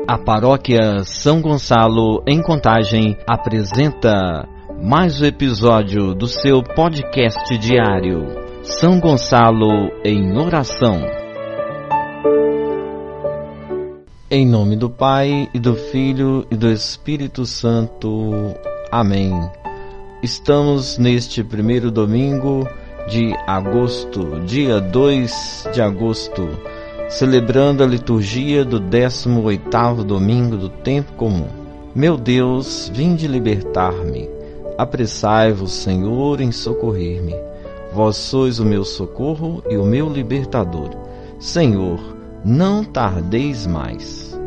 A Paróquia São Gonçalo, em Contagem, apresenta mais um episódio do seu podcast diário, São Gonçalo em Oração. Em nome do Pai, e do Filho, e do Espírito Santo. Amém. Estamos neste primeiro domingo de agosto, dia 2 de agosto, celebrando a liturgia do 18º domingo do tempo comum. Meu Deus, vinde libertar-me. Apressai-vos, Senhor, em socorrer-me. Vós sois o meu socorro e o meu libertador. Senhor, não tardeis mais.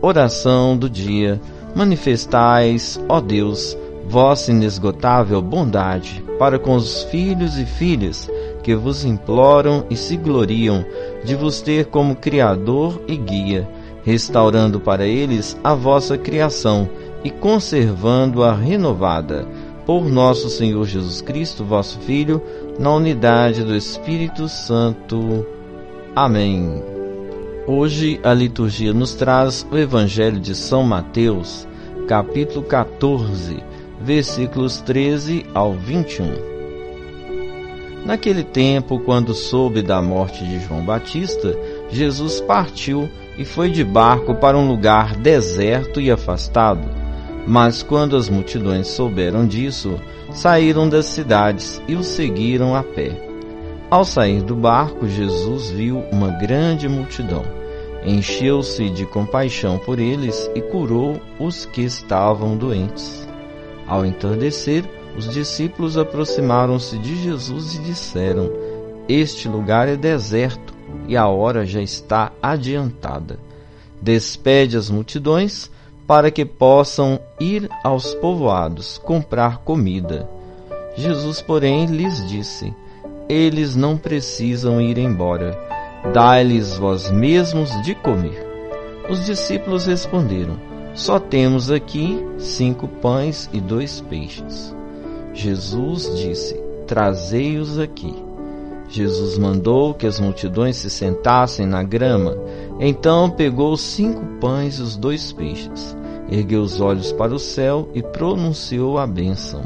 Oração do dia. Manifestais, ó Deus, vossa inesgotável bondade para com os filhos e filhas que vos imploram e se gloriam de vos ter como Criador e Guia, restaurando para eles a vossa criação e conservando-a renovada, por nosso Senhor Jesus Cristo, vosso Filho, na unidade do Espírito Santo. Amém. Hoje a liturgia nos traz o Evangelho de São Mateus, capítulo 14, versículos 13 ao 21. Naquele tempo, quando soube da morte de João Batista, Jesus partiu e foi de barco para um lugar deserto e afastado. Mas quando as multidões souberam disso, saíram das cidades e o seguiram a pé. Ao sair do barco, Jesus viu uma grande multidão. Encheu-se de compaixão por eles e curou os que estavam doentes. Ao entardecer, os discípulos aproximaram-se de Jesus e disseram: Este lugar é deserto e a hora já está adiantada. Despede as multidões para que possam ir aos povoados comprar comida. Jesus, porém, lhes disse: Eles não precisam ir embora. Dai-lhes vós mesmos de comer. Os discípulos responderam: Só temos aqui 5 pães e 2 peixes. Jesus disse: Trazei-os aqui. Jesus mandou que as multidões se sentassem na grama. Então pegou os 5 pães e os 2 peixes, ergueu os olhos para o céu e pronunciou a bênção.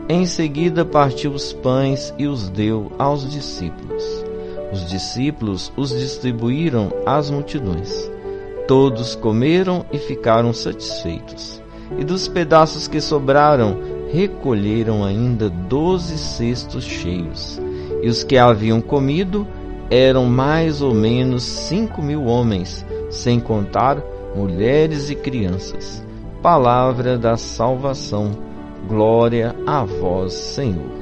Em seguida partiu os pães e os deu aos discípulos. Os discípulos os distribuíram às multidões. Todos comeram e ficaram satisfeitos. E dos pedaços que sobraram, recolheram ainda 12 cestos cheios. E os que haviam comido eram mais ou menos 5.000 homens, sem contar mulheres e crianças. Palavra da salvação. Glória a vós, Senhor.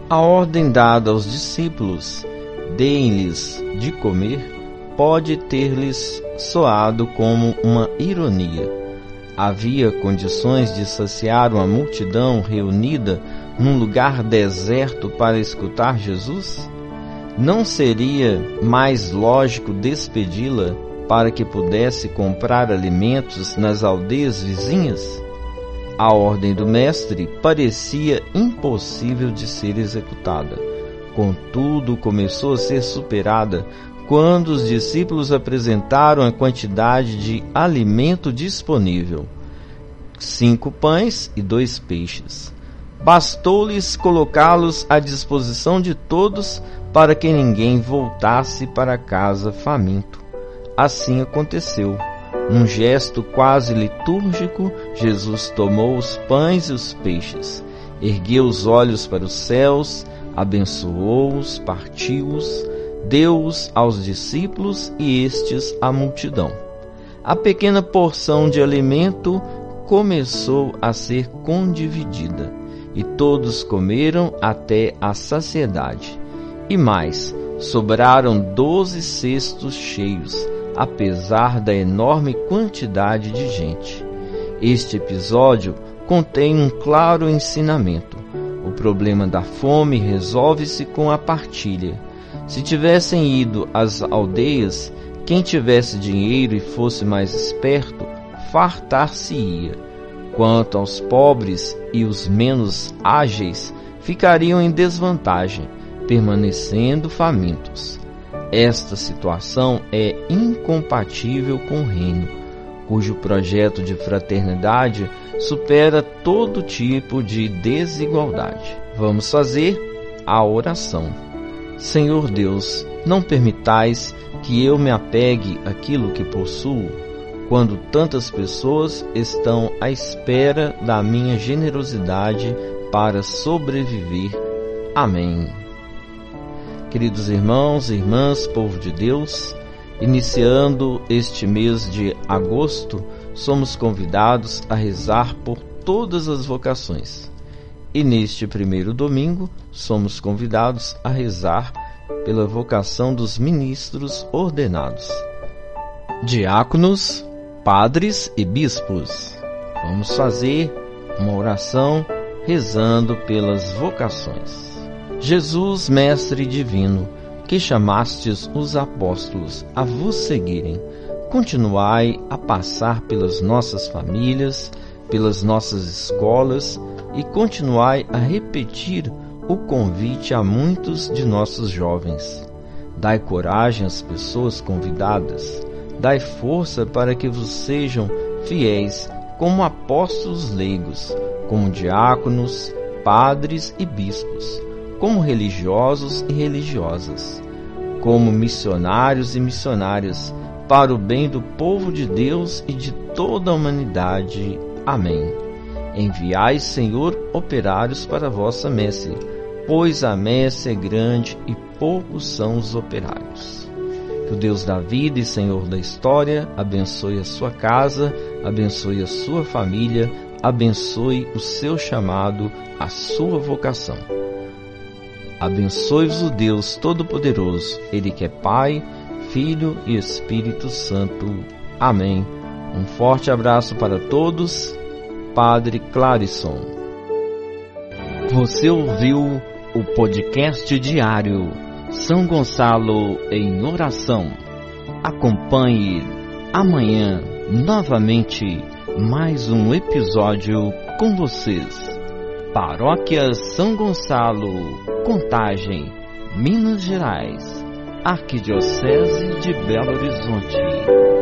A ordem dada aos discípulos, deem-lhes de comer, pode ter-lhes soado como uma ironia. Havia condições de saciar uma multidão reunida num lugar deserto para escutar Jesus? Não seria mais lógico despedi-la para que pudesse comprar alimentos nas aldeias vizinhas? A ordem do Mestre parecia impossível de ser executada. Contudo, começou a ser superada quando os discípulos apresentaram a quantidade de alimento disponível: 5 pães e 2 peixes. Bastou-lhes colocá-los à disposição de todos para que ninguém voltasse para casa faminto. Assim aconteceu. Num gesto quase litúrgico, Jesus tomou os pães e os peixes, ergueu os olhos para os céus, abençoou-os, partiu-os, deu-os aos discípulos e estes à multidão. A pequena porção de alimento começou a ser condividida, e todos comeram até a saciedade. E mais, sobraram 12 cestos cheios, apesar da enorme quantidade de gente. Este episódio contém um claro ensinamento. O problema da fome resolve-se com a partilha. Se tivessem ido às aldeias, quem tivesse dinheiro e fosse mais esperto, fartar-se-ia. Quanto aos pobres e os menos ágeis, ficariam em desvantagem, permanecendo famintos. Esta situação é incompatível com o reino. cujo projeto de fraternidade supera todo tipo de desigualdade. Vamos fazer a oração. Senhor Deus, não permitais que eu me apegue àquilo que possuo, quando tantas pessoas estão à espera da minha generosidade para sobreviver. Amém. Queridos irmãos e irmãs, povo de Deus, iniciando este mês de agosto, somos convidados a rezar por todas as vocações. E neste primeiro domingo, somos convidados a rezar pela vocação dos ministros ordenados, diáconos, padres e bispos. Vamos fazer uma oração rezando pelas vocações. Jesus, Mestre Divino, que chamastes os apóstolos a vos seguirem, continuai a passar pelas nossas famílias, pelas nossas escolas e continuai a repetir o convite a muitos de nossos jovens. Dai coragem às pessoas convidadas, dai força para que vos sejam fiéis como apóstolos leigos, como diáconos, padres e bispos, como religiosos e religiosas, como missionários e missionárias, para o bem do povo de Deus e de toda a humanidade. Amém. Enviai, Senhor, operários para a vossa messe, pois a messe é grande e poucos são os operários. Que o Deus da vida e Senhor da história abençoe a sua casa, abençoe a sua família, abençoe o seu chamado, a sua vocação. Abençoe-vos o Deus Todo-Poderoso, Ele que é Pai, Filho e Espírito Santo. Amém. Um forte abraço para todos. Padre Clarisson. Você ouviu o podcast diário São Gonçalo em Oração. Acompanhe amanhã novamente mais um episódio com vocês. Paróquia São Gonçalo, Contagem, Minas Gerais, Arquidiocese de Belo Horizonte.